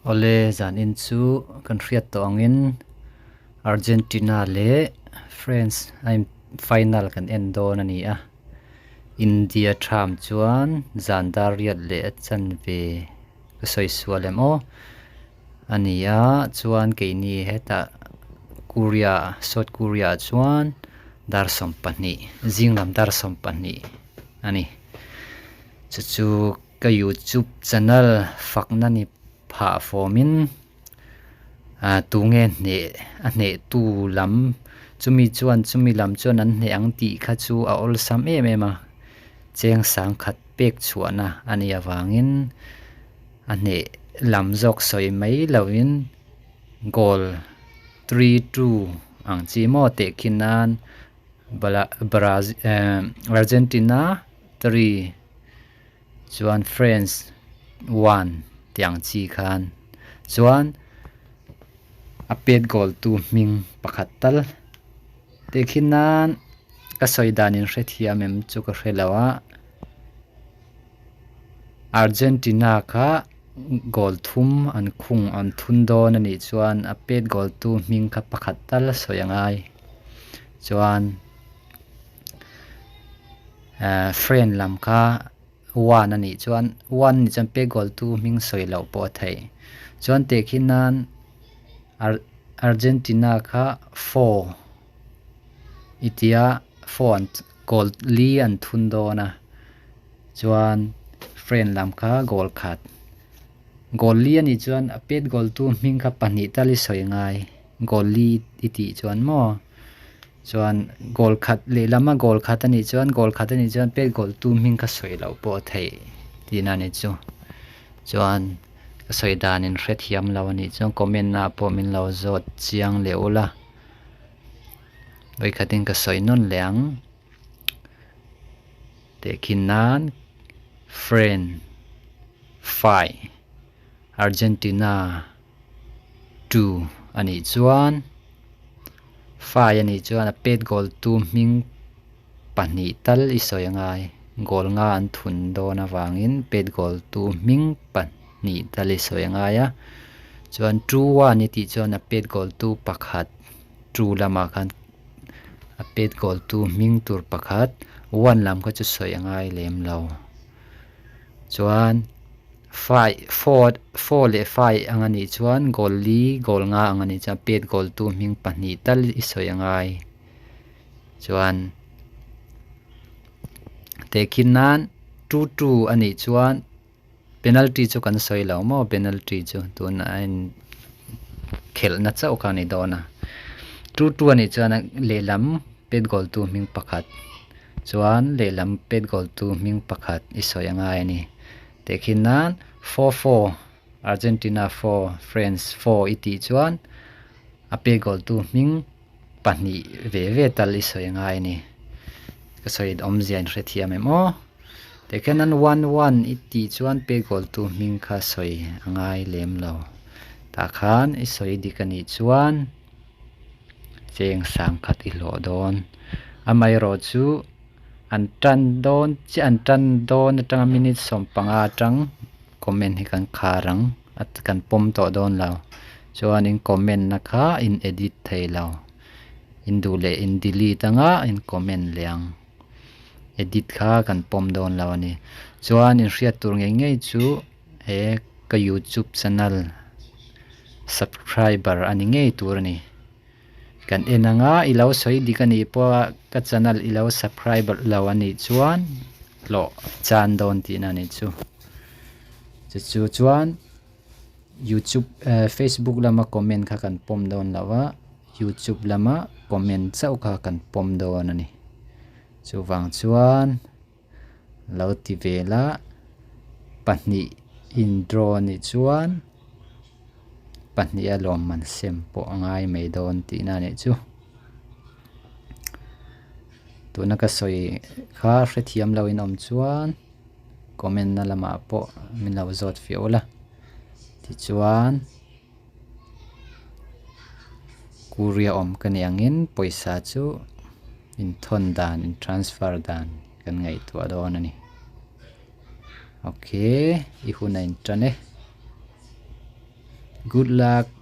Ole zan in chu kan hriat to angin Argentina le France I'm final kan endo na ni a India tham chuan zandariat le chan ve ka soi sualem o ania chuan ke ni heta Korea South Korea chuan dar som pani jinglam dar som pani ani chu ka YouTube channel fakna ni pha formin tu nge ne tu lam chumi lam chuan an ne ang ti kha chu a ol sam em a cheng sang khat pek chuana ani awangin ane lam jok soi mai lawin goal 3-2 ang chi mo te khinan Brazil Argentina 3 chuan France 1 tiang chi khan chuan a pet goal tu ming pakhat tal te khinan ka soidanin hrethiam em chu ka hrelawa Argentina kha goal thum an khung an thun don ani chuan a pet goal tu ming kha pakhat tal soyangai chuan friend lam kha one ani chuan one ni chan pe goal tu ming soi lo po thei chuan te khinan Argentina kha 4 itia 4 goal li an thun do na chuan friend lam kha goal khat goal li ani chuan a pet goal tu ming kha pani tali soi ngai goal li iti chuan mo chuan goal khat le lama goal khat ani chuan pet goal tu ming kha soi lo po thei tina ni chu chuan ka soi danin hret hiam lo ani chuan comment na po min lo zot chiang leula oi khatin ka soi non leang te khinan friend 5 Argentina 2 ani chuan 5 ani chuan a pet goal tu ming pani tal isoi ngai goal nga an thun do na wangin pet goal tu ming pani tal isoi ngai a chuan 2-1 ni ti chuan a pet goal tu pakhat 2 lama khan a pet goal tu ming tur pakhat 1 lam kha chu soi ngai lem lo chuan 4 le 5 angani chuan goal li goal nga angani cha pet goal tu ming pani tal isoi ngai chuan te khinan 2-2 ani chuan penalty chu kan soi lo mo penalty chu tun an khel na chau ka ni dona 2-2 ani chuan le lam pet goal tu ming pakhat chuan le lam pet goal tu ming pakhat isoi ngai ni te khinan 4-4 Argentina 4 France 4 iti chuan a pet goal tu ming pani ve tal isoi ngai ni ka soi om zian hrethiam em o te khinan 1-1 iti chuan pet goal tu ming kha soi angai lem lo ta khan isoi dikani chuan cheng sang khat I hlo don amai ro chu an tan don atang minute som panga tang comment hi kan kharang at kan pom to don lo chuan in comment na kha in edit thei lo in du le in delete anga in comment liang edit kha kan pom don lo ani chuan in hriat tur ngei chu he ka YouTube channel subscriber ani ngei tur ni kan enanga ilo soi dikani po ka channel ilo subscriber lawani chuan lo chan don ti na ni chu chuan YouTube Facebook lama comment kha kan pom don lawa YouTube lama comment chau kha kan pom don ani chu wang chuan lo ti vela pahnih intro ni chuan pahnih a Lawmman sempo angai mai don ti na ni chu tuna ka soi kha hrethiam lo in om chuan comment na lama po min lo zot fiola ti chuan Korea om kani angin poisa chu in thon dan in transfer dan kan ngai tu adon ani okay I hunai trane good luck.